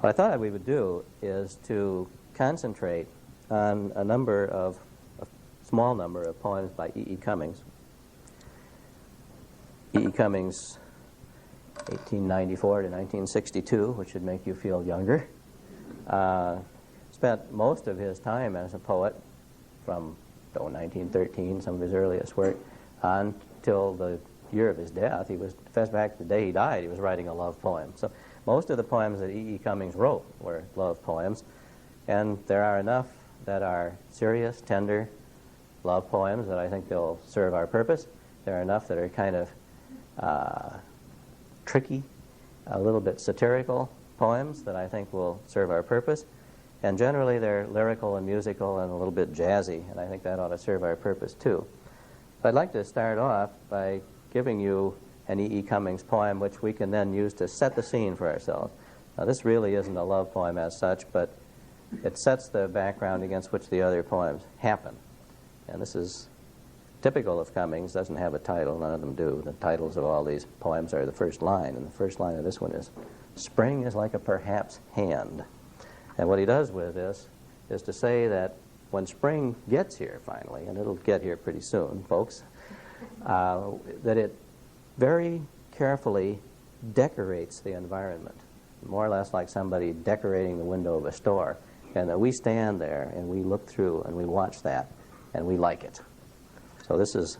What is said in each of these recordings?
What I thought we would do is to concentrate on a small number of poems by E. Cummings. E. Cummings, 1894 to 1962, which should make you feel younger. Spent most of his time as a poet from 1913, some of his earliest work, until the year of his death. He was, in fact, the day he died, he was writing a love poem. So most of the poems that E. Cummings wrote were love poems, and there are enough that are serious, tender love poems that I think they'll serve our purpose. There are enough that are kind of tricky, a little bit satirical poems that I think will serve our purpose. And generally they're lyrical and musical and a little bit jazzy, and I think that ought to serve our purpose too. But I'd like to start off by giving you an E. Cummings poem which we can then use to set the scene for ourselves. Now this really isn't a love poem as such, but it sets the background against which the other poems happen. And this is typical of Cummings, doesn't have a title, none of them do. The titles of all these poems are the first line, and the first line of this one is, "Spring is like a perhaps hand." And what he does with this is to say that when spring gets here finally, and it'll get here pretty soon, folks, that it very carefully decorates the environment, more or less like somebody decorating the window of a store, and that we stand there and we look through and we watch that and we like it. So this is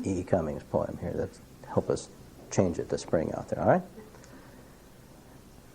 E. Cummings' poem here that help us change it to spring out there, all right?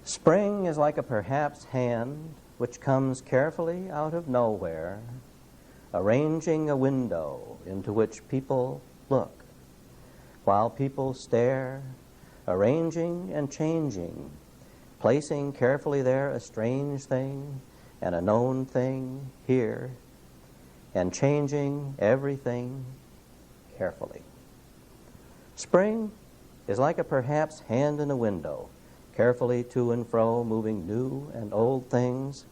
Spring is like a perhaps hand which comes carefully out of nowhere, arranging a window into which people look, while people stare, arranging and changing, placing carefully there a strange thing and a known thing here, and changing everything carefully. Spring is like a perhaps hand in a window, carefully to and fro, moving new and old things,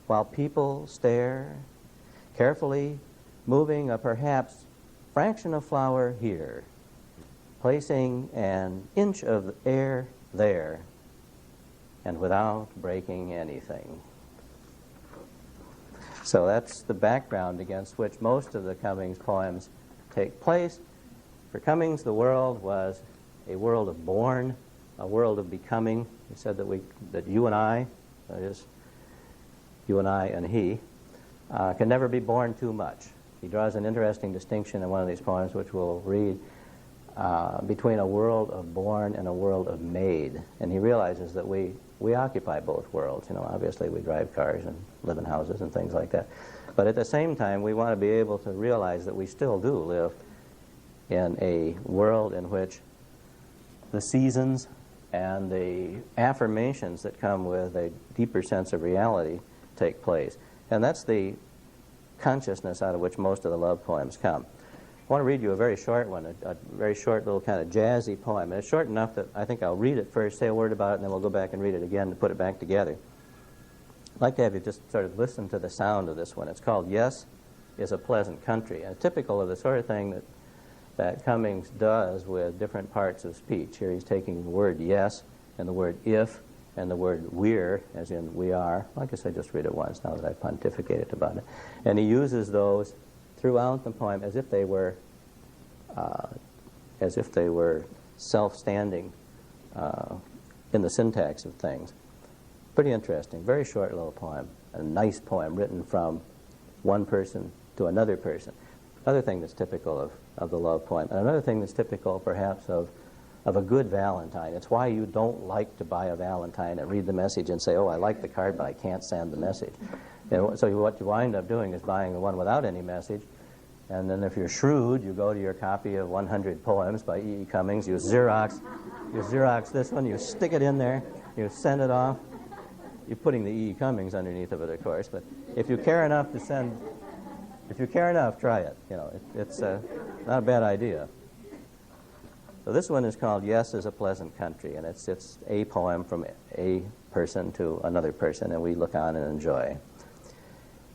while people stare, carefully moving a perhaps fraction of flower here, placing an inch of air there, and without breaking anything. So that's the background against which most of the Cummings poems take place. For Cummings, the world was a world of born, a world of becoming. He said that you and I, that is, you and I and he, can never be born too much. He draws an interesting distinction in one of these poems, which we'll read, between a world of born and a world of made. And he realizes that we occupy both worlds. You know, obviously we drive cars and live in houses and things like that. But at the same time, we want to be able to realize that we still do live in a world in which the seasons and the affirmations that come with a deeper sense of reality take place. And that's the consciousness out of which most of the love poems come. I want to read you a very short one, a very short little kind of jazzy poem. And it's short enough that I think I'll read it first, say a word about it, and then we'll go back and read it again to put it back together. I'd like to have you just sort of listen to the sound of this one. It's called "Yes is a Pleasant Country," and typical of the sort of thing that Cummings does with different parts of speech. Here he's taking the word yes and the word if and the word we're, as in we are. I guess I just read it once now that I've pontificated about it. And he uses those throughout the poem as if they were self-standing in the syntax of things. Pretty interesting. Very short little poem. A nice poem written from one person to another person. Another thing that's typical of the love poem. And another thing that's typical perhaps of a good Valentine. It's why you don't like to buy a Valentine and read the message and say, oh, I like the card, but I can't send the message. And so what you wind up doing is buying the one without any message. And then if you're shrewd, you go to your copy of 100 Poems by E. Cummings, you Xerox this one, you stick it in there, you send it off. You're putting the E. Cummings underneath of it, of course, but if you care enough to send, if you care enough, try it. You know, it's not a bad idea. So this one is called "Yes is a Pleasant Country," and it's a poem from a person to another person, and we look on and enjoy.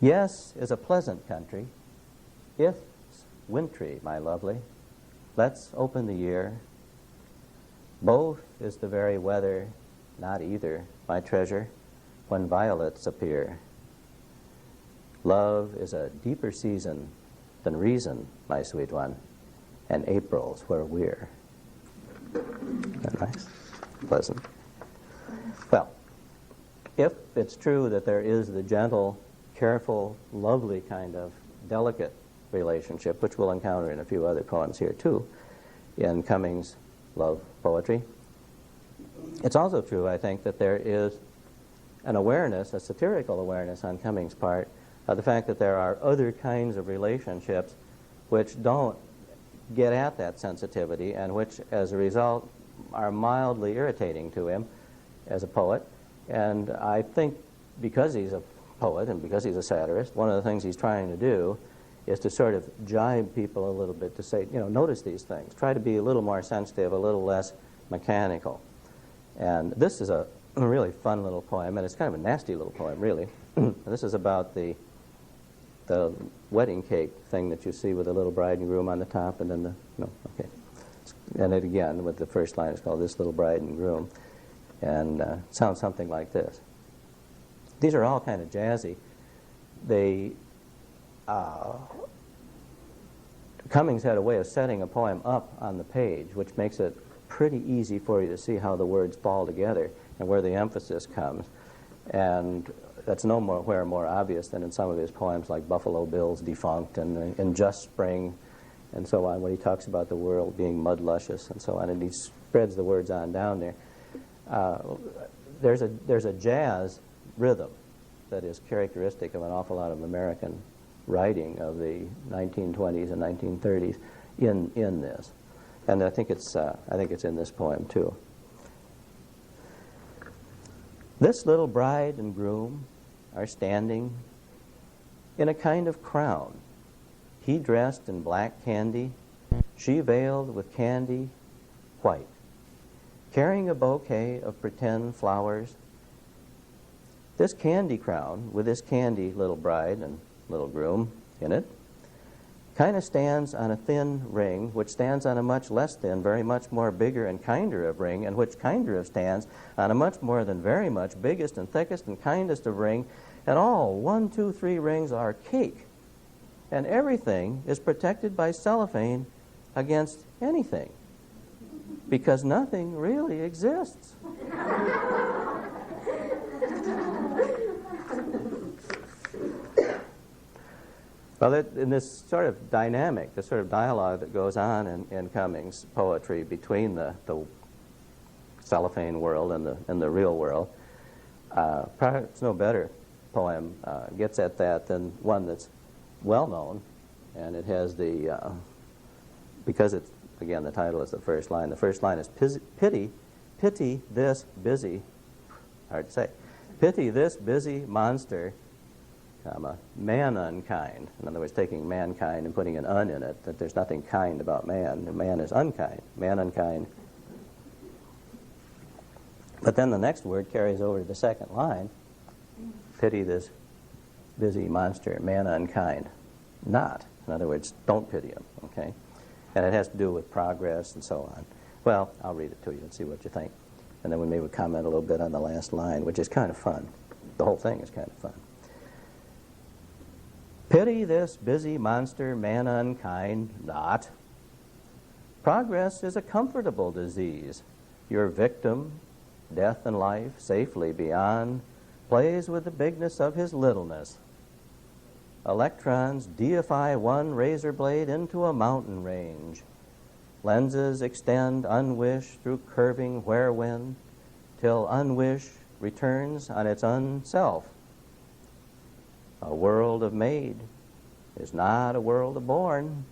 Yes is a pleasant country, if wintry, my lovely. Let's open the year. Both is the very weather, not either, my treasure. when violets appear. Love is a deeper season than reason, my sweet one, and April's where we're. Isn't that nice? Pleasant. Well, if it's true that there is the gentle, careful, lovely kind of delicate relationship, which we'll encounter in a few other poems here too, in Cummings' love poetry, it's also true, I think, that there is an awareness, a satirical awareness on Cummings' part, of the fact that there are other kinds of relationships which don't get at that sensitivity and which, as a result, are mildly irritating to him as a poet. And I think because he's a poet and because he's a satirist, one of the things he's trying to do is to sort of jibe people a little bit, to say, you know, notice these things. Try to be a little more sensitive, a little less mechanical. And this is a really fun little poem, and it's kind of a nasty little poem, really. This is about the wedding cake thing that you see with the little bride and groom on the top, and then okay. And it again, with the first line, is called This Little Bride and Groom, and sounds something like this. These are all kind of jazzy. They, Cummings had a way of setting a poem up on the page, which makes it pretty easy for you to see how the words fall together and where the emphasis comes. And that's nowhere more obvious than in some of his poems like Buffalo Bill's Defunct and In Just Spring and so on, when he talks about the world being mud luscious and so on, and he spreads the words on down there. There's a jazz rhythm that is characteristic of an awful lot of American writing of the 1920s and 1930s in this. And I think it's in this poem too. This little bride and groom are standing in a kind of crown. He dressed in black candy, she veiled with candy white, carrying a bouquet of pretend flowers. This candy crown, with this candy little bride and little groom in it, kind of stands on a thin ring, which stands on a much less thin, very much more bigger and kinder of ring, and which kinder of stands on a much more than very much biggest and thickest and kindest of ring, and all 1, 2, 3 rings are cake, and everything is protected by cellophane against anything, because nothing really exists. Well, in this sort of dynamic, the sort of dialogue that goes on in Cummings' poetry between the cellophane world and the real world, perhaps no better poem gets at that than one that's well known, and it has because it's, again, the title is the first line. The first line is pity this busy, hard to say, pity this busy monster, comma, man unkind. In other words, taking mankind and putting an un in it, that there's nothing kind about man. Man is unkind. Man unkind. But then the next word carries over to the second line. Pity this busy monster, man unkind. Not. In other words, don't pity him, okay? And it has to do with progress and so on. Well, I'll read it to you and see what you think. And then we maybe comment a little bit on the last line, which is kind of fun. The whole thing is kind of fun. Pity this busy monster, man unkind, not. Progress is a comfortable disease. Your victim, death and life, safely beyond, plays with the bigness of his littleness. Electrons deify one razor blade into a mountain range. Lenses extend unwish through curving whirlwind, till unwish returns on its unself. A world of made is not a world of born.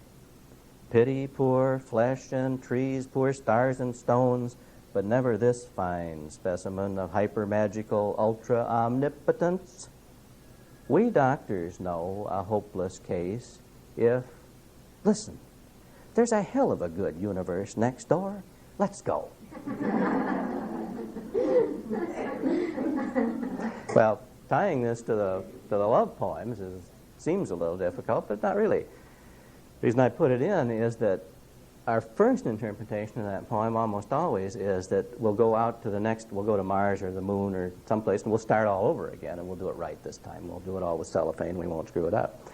Pity poor flesh and trees, poor stars and stones, but never this fine specimen of hyper-magical ultra-omnipotence. We doctors know a hopeless case if, listen, there's a hell of a good universe next door. Let's go. Well, tying this to the love poems seems a little difficult, but not really. The reason I put it in is that our first interpretation of that poem almost always is that we'll go out to we'll go to Mars or the moon or someplace, and we'll start all over again, and we'll do it right this time. We'll do it all with cellophane. We won't screw it up.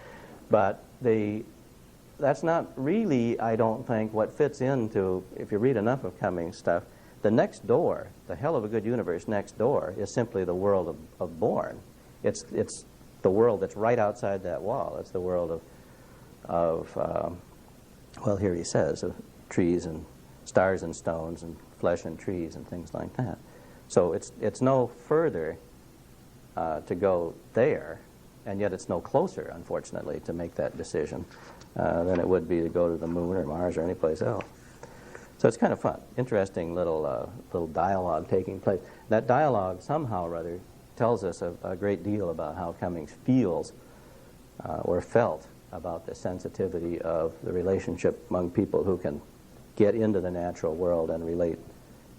But that's not really, I don't think, what fits into, if you read enough of Cummings' stuff, the next door, the hell of a good universe next door, is simply the world of Born. It's the world that's right outside that wall. It's the world well, here he says, of trees and stars and stones and flesh and trees and things like that. So it's no further to go there, and yet it's no closer, unfortunately, to make that decision than it would be to go to the moon or Mars or any place else. So it's kind of fun, interesting little dialogue taking place. That dialogue somehow or other tells us a great deal about how Cummings feels or felt about the sensitivity of the relationship among people who can get into the natural world and relate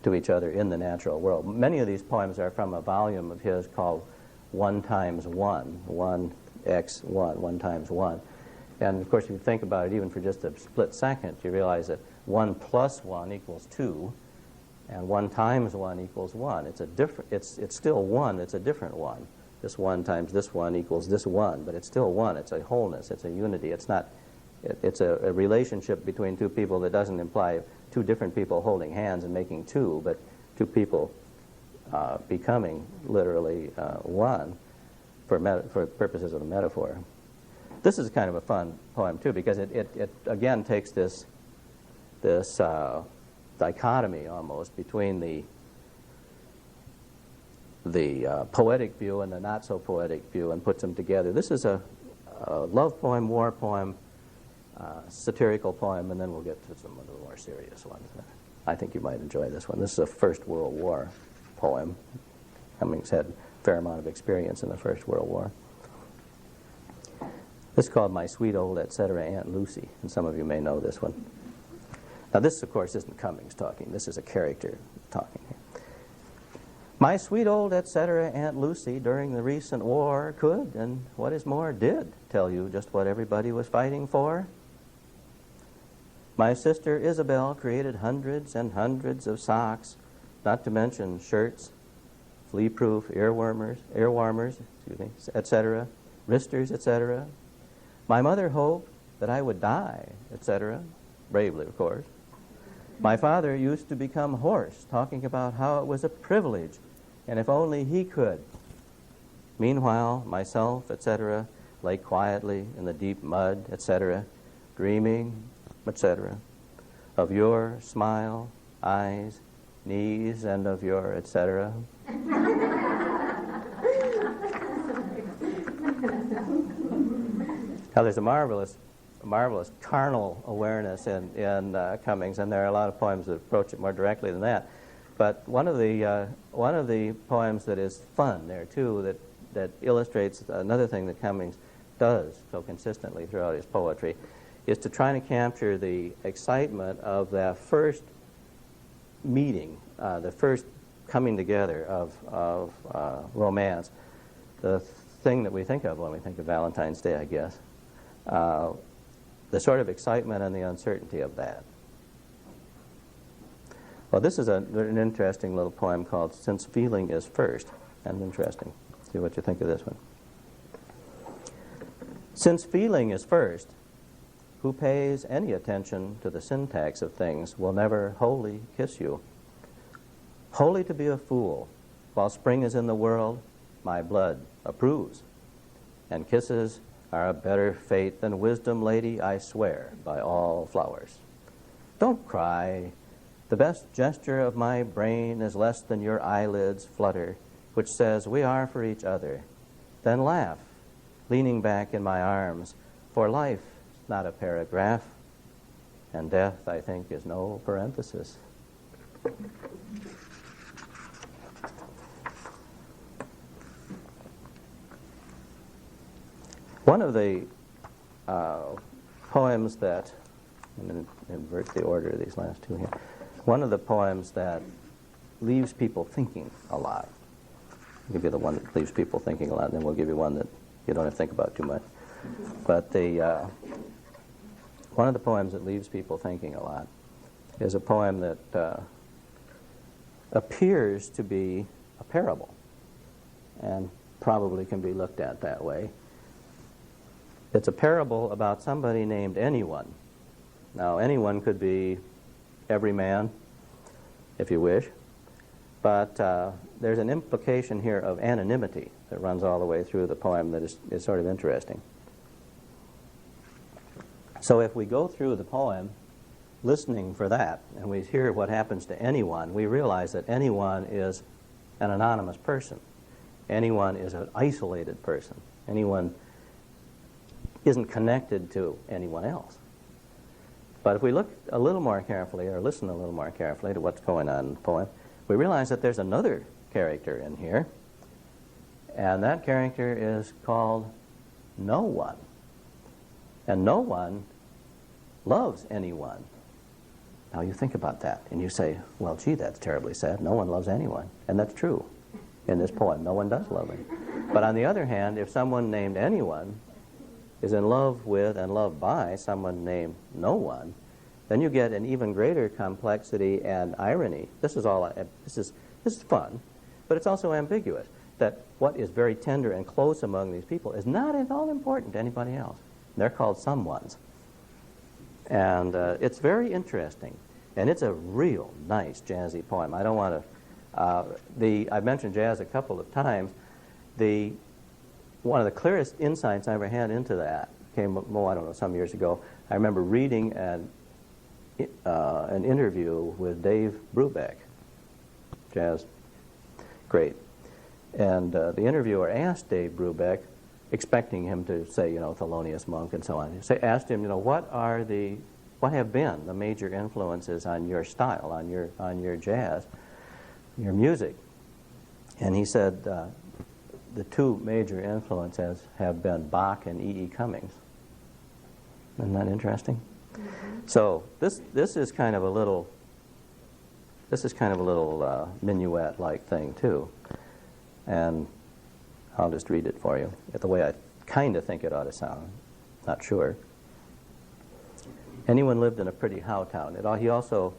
to each other in the natural world. Many of these poems are from a volume of his called 1 times 1, 1x1, 1 times 1. And of course, if you think about it even for just a split second, you realize that 1 plus 1 equals 2, and 1 times 1 equals 1. It's still 1, it's a different 1. This 1 times this 1 equals this 1, but it's still 1. It's a wholeness. It's a unity. It's not. It's a relationship between two people that doesn't imply two different people holding hands and making two, but two people becoming literally one for purposes of the metaphor. This is kind of a fun poem too, because it again takes this dichotomy almost between the poetic view and the not so poetic view and puts them together. This is a love poem, war poem, satirical poem, and then we'll get to some of the more serious ones. I think you might enjoy this one. This is a First World War poem. Cummings had a fair amount of experience in the First World War. This is called My Sweet Old Etc. Aunt Lucy, and some of you may know this one. Now this, of course, isn't Cummings talking. This is a character talking here. My sweet old etc. Aunt Lucy during the recent war could, and what is more, did tell you just what everybody was fighting for. My sister Isabel created hundreds and hundreds of socks, not to mention shirts, flea-proof ear-warmers, etc., wristers, etc. My mother hoped that I would die, etc., bravely, of course. My father used to become hoarse, talking about how it was a privilege, and if only he could. Meanwhile, myself, etc., lay quietly in the deep mud, etc., dreaming, etc., of your smile, eyes, knees, and of your etc. Now, there's a marvelous carnal awareness in Cummings, and there are a lot of poems that approach it more directly than that. But one of the poems that is fun there too, that illustrates another thing that Cummings does so consistently throughout his poetry, is to try to capture the excitement of that first meeting, the first coming together of romance, the thing that we think of when we think of Valentine's Day, I guess. The sort of excitement and the uncertainty of that. Well, this is an interesting little poem called Since Feeling is First, and interesting. See what you think of this one. Since feeling is first, who pays any attention to the syntax of things will never wholly kiss you. Wholly to be a fool, while spring is in the world, my blood approves, and kisses are a better fate than wisdom, lady, I swear, by all flowers. Don't cry. The best gesture of my brain is less than your eyelids flutter, which says we are for each other. Then laugh, leaning back in my arms, for life is not a paragraph, and death, I think, is no parenthesis. One of the poems that, I'm going to invert the order of these last two here. One of the poems that leaves people thinking a lot. I'll give you the one that leaves people thinking a lot, and then we'll give you one that you don't have to think about too much. But one of the poems that leaves people thinking a lot is a poem that appears to be a parable, and probably can be looked at that way. It's a parable about somebody named Anyone. Now, anyone could be every man, if you wish, but there's an implication here of anonymity that runs all the way through the poem that is sort of interesting. So if we go through the poem listening for that, and we hear what happens to anyone, we realize that anyone is an anonymous person. Anyone is an isolated person. Anyone isn't connected to anyone else. But if we look a little more carefully, or listen a little more carefully to what's going on in the poem, we realize that there's another character in here, and that character is called No One. And no one loves anyone. Now you think about that, and you say, well, gee, that's terribly sad. No one loves anyone. And that's true in this poem. No one does love him. But on the other hand, if someone named Anyone is in love with and loved by someone named No One, then you get an even greater complexity and irony. This is fun, but it's also ambiguous, that what is very tender and close among these people is not at all important to anybody else. They're called someones. And it's very interesting, and it's a real nice jazzy poem. I don't want to I've mentioned jazz a couple of times. One of the clearest insights I ever had into that came, I don't know, some years ago. I remember reading an interview with Dave Brubeck, jazz great. And the interviewer asked Dave Brubeck, expecting him to say, Thelonious Monk and so on. Asked him, what have been the major influences on your style, on your jazz, your music? And he said, the two major influences have been Bach and E.E. Cummings. Isn't that interesting? Mm-hmm. So this is kind of a little minuet-like thing too, and I'll just read it for you the way I kind of think it ought to sound. Not sure. Anyone lived in a pretty how town. He also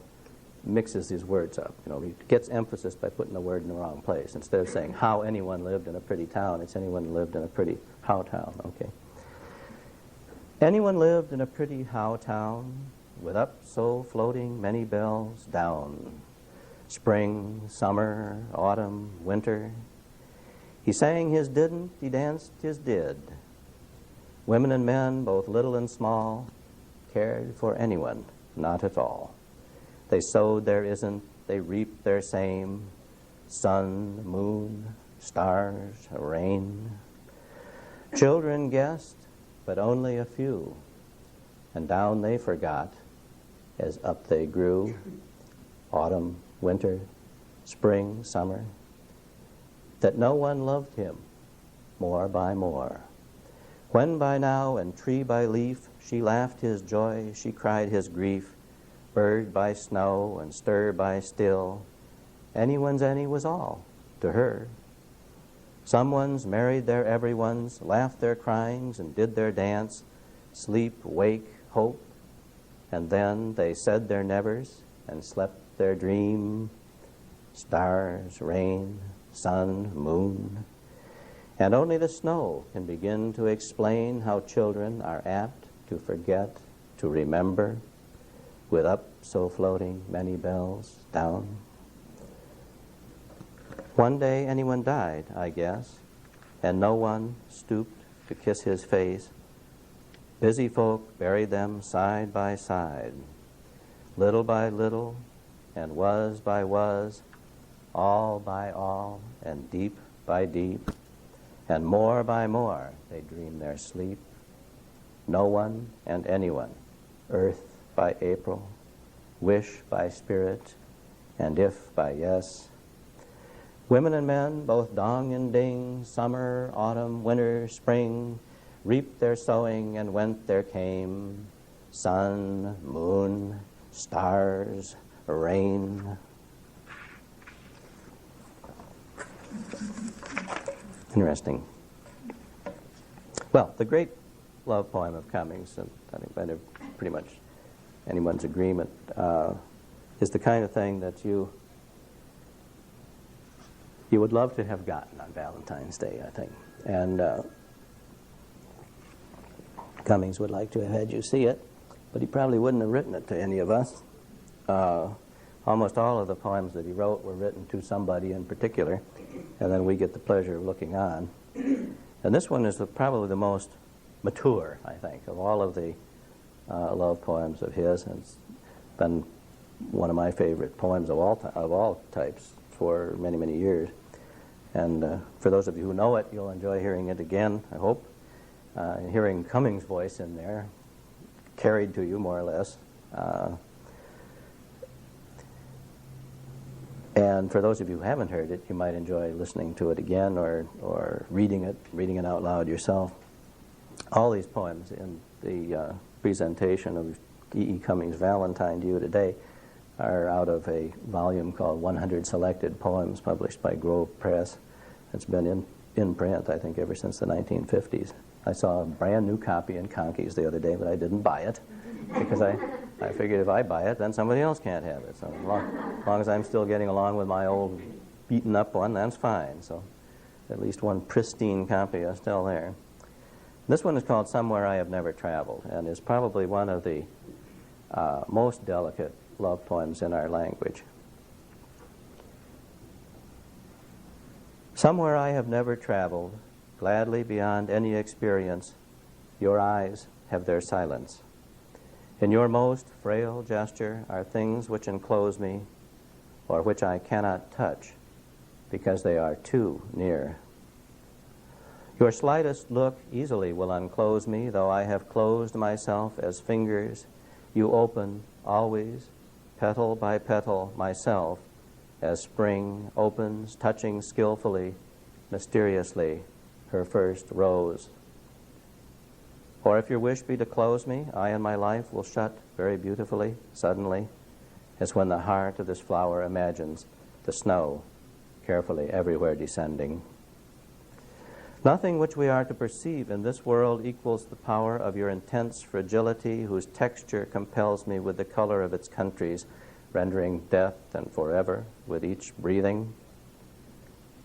mixes these words up. He gets emphasis by putting the word in the wrong place. Instead of saying how anyone lived in a pretty town, it's anyone lived in a pretty how town. Okay. Anyone lived in a pretty how town, with up so floating many bells down. Spring, summer, autumn, winter. He sang his didn't, he danced his did. Women and men, both little and small, cared for anyone, not at all. They sowed their isn't, they reaped their same. Sun, moon, stars, rain. Children guessed, but only a few. And down they forgot, as up they grew. Autumn, winter, spring, summer. That no one loved him more by more. When by now and tree by leaf she laughed his joy, she cried his grief, bird by snow and stir by still, anyone's any was all to her. Someone's married their everyone's, laughed their cryings and did their dance, sleep, wake, hope, and then they said their nevers and slept their dream. Stars, rain, sun, moon. And only the snow can begin to explain how children are apt to forget, to remember, with up so floating many bells down. One day anyone died, I guess, and no one stooped to kiss his face. Busy folk buried them side by side, little by little, and was by was, all by all, and deep by deep, and more by more they dream their sleep. No one and anyone, earth by April, wish by spirit, and if by yes. Women and men, both dong and ding, summer, autumn, winter, spring, reaped their sowing and went their came. Sun, moon, stars, rain. Interesting. Well, the great love poem of Cummings, and I think by pretty much anyone's agreement, is the kind of thing that you would love to have gotten on Valentine's Day, I think. And Cummings would like to have had you see it, but he probably wouldn't have written it to any of us. Almost all of the poems that he wrote were written to somebody in particular, and then we get the pleasure of looking on. And this one is probably the most mature, I think, of all of the love poems of his. And it's been one of my favorite poems of all types for many, many years. And for those of you who know it, you'll enjoy hearing it again, I hope. Hearing Cummings' voice in there, carried to you more or less. And for those of you who haven't heard it, you might enjoy listening to it again or reading it out loud yourself. All these poems in the presentation of E.E. Cummings' Valentine to you today are out of a volume called 100 Selected Poems, published by Grove Press. It's been in print, I think, ever since the 1950s. I saw a brand new copy in Conkeys the other day, but I didn't buy it because I figured if I buy it, then somebody else can't have it. So as long as I'm still getting along with my old beaten up one, that's fine. So at least one pristine copy is still there. This one is called Somewhere I Have Never Traveled, and is probably one of the most delicate love poems in our language. Somewhere I have never traveled, gladly beyond any experience, your eyes have their silence. In your most frail gesture are things which enclose me, or which I cannot touch, because they are too near. Your slightest look easily will unclose me, though I have closed myself as fingers. You open always, petal by petal, myself, as spring opens, touching skillfully, mysteriously, her first rose. Or if your wish be to close me, I and my life will shut very beautifully, suddenly, as when the heart of this flower imagines the snow carefully everywhere descending. Nothing which we are to perceive in this world equals the power of your intense fragility, whose texture compels me with the color of its countries, rendering death and forever with each breathing.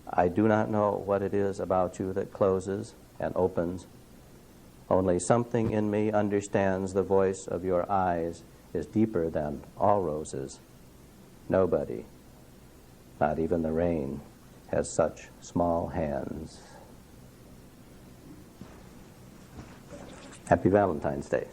I do not know what it is about you that closes and opens. Only something in me understands the voice of your eyes is deeper than all roses. Nobody, not even the rain, has such small hands. Happy Valentine's Day.